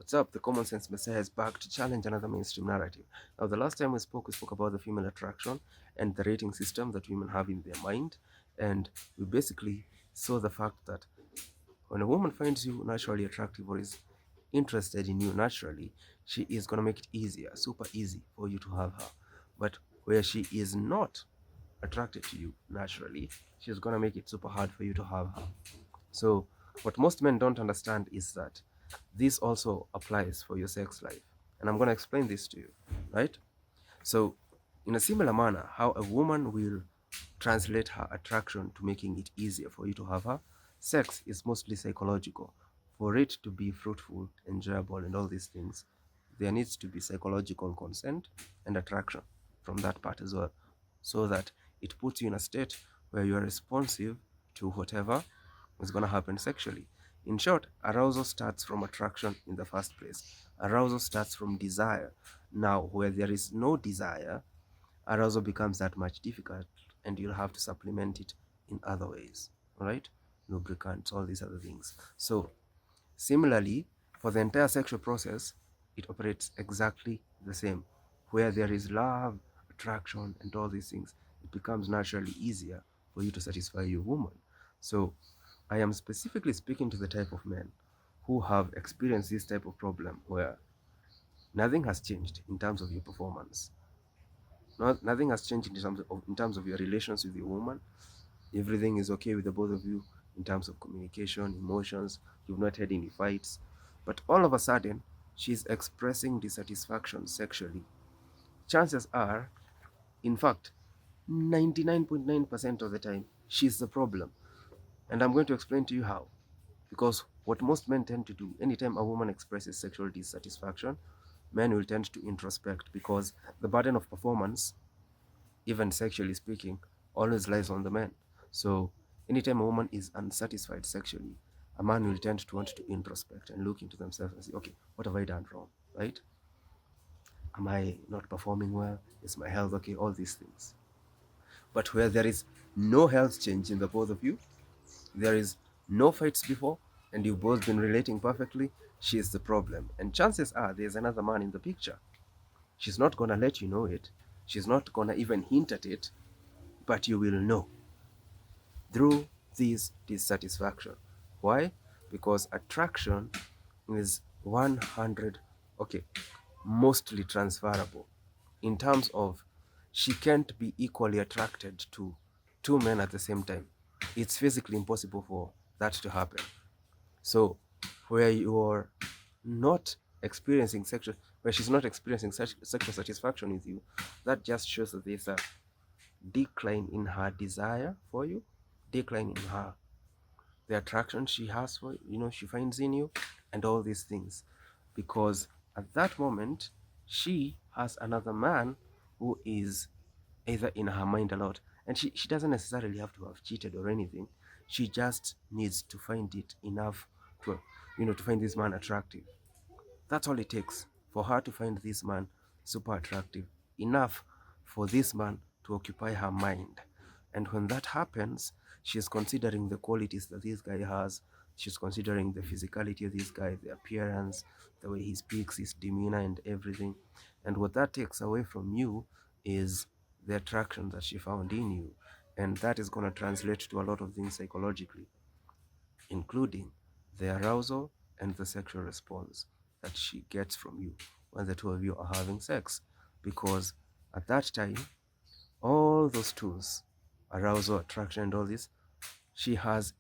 What's up? The Common Sense Messiah is back to challenge another mainstream narrative. Now, the last time we spoke about the female attraction and the rating system that women have in their mind. And we basically saw the fact that when a woman finds you naturally attractive or is interested in you naturally, she is going to make it easier, super easy for you to have her. But where she is not attracted to you naturally, she's going to make it super hard for you to have her. So, what most men don't understand is that this also applies for your sex life. And I'm going to explain this to you, right? So, in a similar manner, how a woman will translate her attraction to making it easier for you to have her, sex is mostly psychological. For it to be fruitful, enjoyable, and all these things, there needs to be psychological consent and attraction from that part as well, so that it puts you in a state where you are responsive to whatever is going to happen sexually. In short, arousal starts from attraction in the first place. Arousal starts from desire. Now, where there is no desire, arousal becomes that much difficult, and you'll have to supplement it in other ways. All right? Lubricants, all these other things. So, similarly, for the entire sexual process, it operates exactly the same. Where there is love, attraction, and all these things, it becomes naturally easier for you to satisfy your woman. So, I am specifically speaking to the type of men who have experienced this type of problem where nothing has changed in terms of your performance. Nothing has changed in terms of your relations with your woman. Everything is okay with the both of you in terms of communication, emotions. You've not had any fights. But all of a sudden, she's expressing dissatisfaction sexually. Chances are, in fact, 99.9% of the time, she's the problem. And I'm going to explain to you how. Because what most men tend to do, anytime a woman expresses sexual dissatisfaction, men will tend to introspect because the burden of performance, even sexually speaking, always lies on the man. So anytime a woman is unsatisfied sexually, a man will tend to want to introspect and look into themselves and say, okay, what have I done wrong? Right? Am I not performing well? Is my health okay? All these things. But where there is no health change in the both of you, there is no fights before, and you've both been relating perfectly, she is the problem. And chances are there's another man in the picture. She's not gonna let you know it. She's not gonna even hint at it, but you will know through this dissatisfaction. Why? Because attraction is 100, okay, mostly transferable in terms of she can't be equally attracted to two men at the same time. It's physically impossible for that to happen. So, where you're not experiencing sexual, where she's not experiencing such sexual satisfaction with you, that just shows that there's a decline in her desire for you, decline in her the attraction she has for she finds in you, and all these things, because at that moment she has another man who is either in her mind a lot, and she doesn't necessarily have to have cheated or anything. She just needs to find it enough to to find this man attractive. That's all it takes for her to find this man super attractive enough for this man to occupy her mind. And when that happens, she's considering the qualities that this guy has. She's considering the physicality of this guy, the appearance, the way he speaks, his demeanor, and everything. And what that takes away from you is the attraction that she found in you. And that is going to translate to a lot of things psychologically, including the arousal and the sexual response that she gets from you when the two of you are having sex. Because at that time, all those tools, arousal, attraction, and all this, she has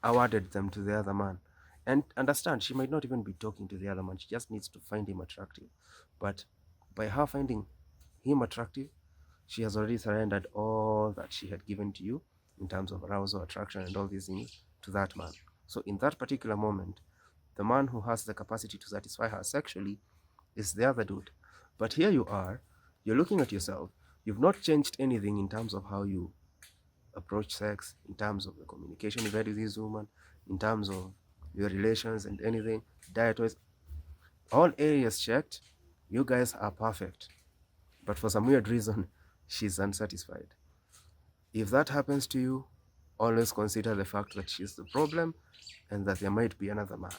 awarded them to the other man. And understand, she might not even be talking to the other man, she just needs to find him attractive. But by her finding him attractive, she has already surrendered all that she had given to you in terms of arousal, attraction, and all these things to that man. So, in that particular moment, the man who has the capacity to satisfy her sexually is the other dude. But here you are, you're looking at yourself, you've not changed anything in terms of how you approach sex, in terms of the communication you've had with this woman, in terms of your relations and anything, diet wise, all areas checked, you guys are perfect. But for some weird reason, she's unsatisfied. If that happens to you, always consider the fact that she's the problem and that there might be another man.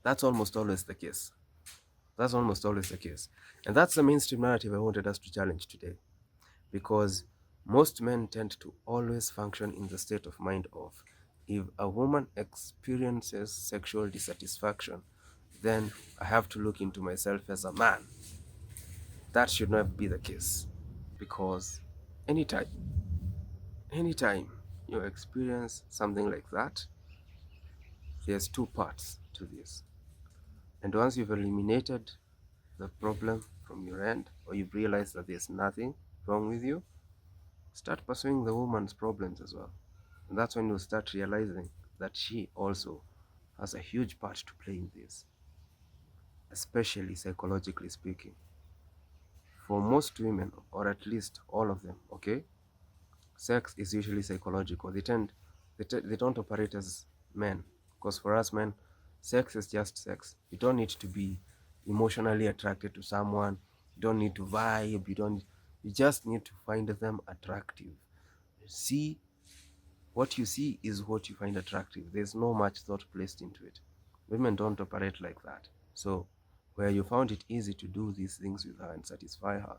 That's almost always the case. That's almost always the case. And that's the mainstream narrative I wanted us to challenge today. Because most men tend to always function in the state of mind of, if a woman experiences sexual dissatisfaction, then I have to look into myself as a man. That should not be the case. Because anytime, anytime you experience something like that, there's two parts to this. And once you've eliminated the problem from your end, or you've realized that there's nothing wrong with you, start pursuing the woman's problems as well. And that's when you start realizing that she also has a huge part to play in this, especially psychologically speaking. For most women, or at least all of them, okay, sex is usually psychological. They don't operate as men, because for us men, sex is just sex. You don't need to be emotionally attracted to someone. You don't need to vibe. You just need to find them attractive. See, what you see is what you find attractive. There's no much thought placed into it. Women don't operate like that. So where you found it easy to do these things with her and satisfy her,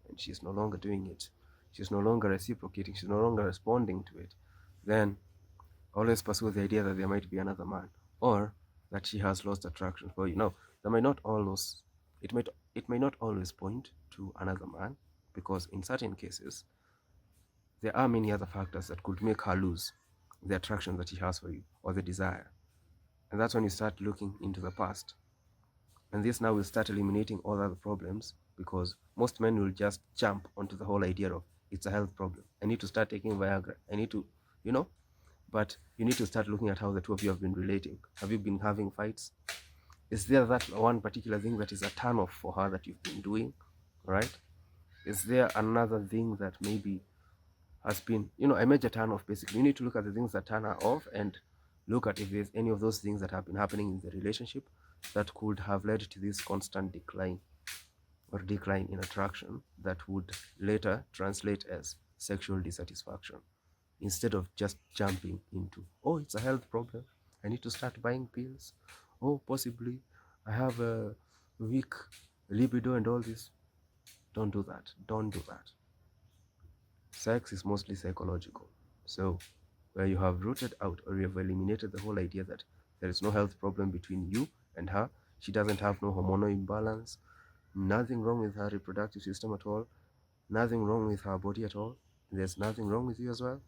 and she's no longer doing it, she's no longer reciprocating, she's no longer responding to it, then always pursue the idea that there might be another man, or that she has lost attraction for you. Now, there might not always, it may not always point to another man, because in certain cases there are many other factors that could make her lose the attraction that she has for you, or the desire. And that's when you start looking into the past. And this now will start eliminating all other problems, because most men will just jump onto the whole idea of, it's a health problem. I need to start taking Viagra. I need to, you know, but you need to start looking at how the two of you have been relating. Have you been having fights? Is there that one particular thing that is a turn off for her that you've been doing, right? Is there another thing that maybe has been, a major turn off? Basically, you need to look at the things that turn her off, and look at if there's any of those things that have been happening in the relationship that could have led to this constant decline, or decline in attraction, that would later translate as sexual dissatisfaction, instead of just jumping into, oh, it's a health problem, I need to start buying pills, oh, possibly I have a weak libido and all this. Don't do that. Don't do that. Sex is mostly psychological. So where you have rooted out, or you have eliminated the whole idea that there is no health problem between you and her, she doesn't have no hormonal imbalance, nothing wrong with her reproductive system at all, nothing wrong with her body at all, there's nothing wrong with you as well,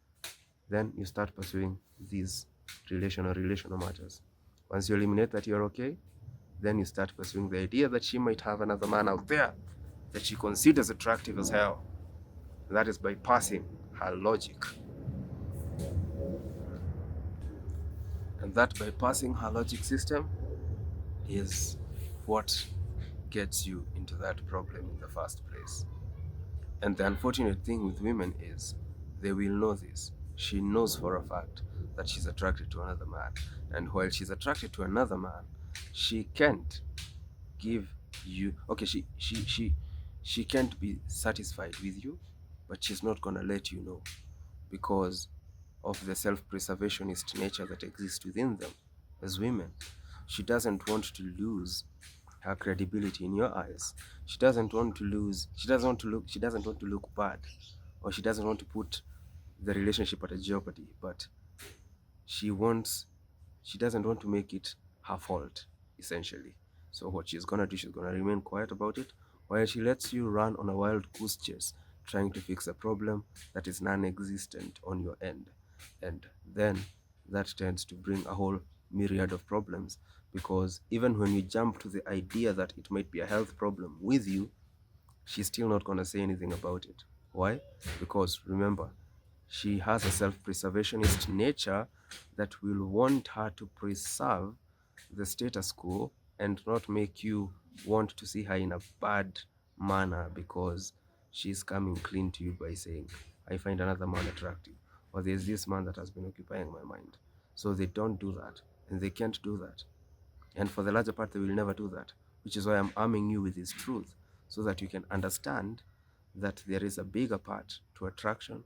then you start pursuing these relational matters. Once you eliminate that you're okay, then you start pursuing the idea that she might have another man out there that she considers attractive as hell. That is bypassing her logic. And that bypassing her logic system is what gets you into that problem in the first place. And the unfortunate thing with women is, they will know this. She knows for a fact that she's attracted to another man. And while she's attracted to another man, she can't give you, okay, she can't be satisfied with you, but she's not gonna let you know, because of the self-preservationist nature that exists within them as women. She doesn't want to lose her credibility in your eyes. She doesn't want to look bad, or she doesn't want to put the relationship at a jeopardy, but she wants she doesn't want to make it her fault, essentially. So what she's gonna do, she's gonna remain quiet about it, while she lets you run on a wild goose chase, trying to fix a problem that is non-existent on your end. And then that tends to bring a whole myriad of problems, because even when you jump to the idea that it might be a health problem with you, she's still not going to say anything about it. Why? Because remember, she has a self-preservationist nature that will want her to preserve the status quo, and not make you want to see her in a bad manner, because she's coming clean to you by saying, I find another man attractive, or there's this man that has been occupying my mind. So they don't do that, and they can't do that. And for the larger part, they will never do that, which is why I'm arming you with this truth, so that you can understand that there is a bigger part to attraction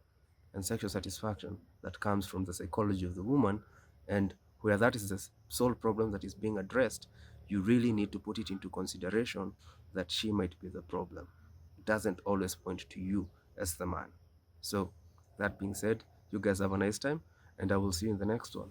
and sexual satisfaction that comes from the psychology of the woman, and where that is the sole problem that is being addressed, you really need to put it into consideration that she might be the problem. It doesn't always point to you as the man. So, that being said, you guys have a nice time, and I will see you in the next one.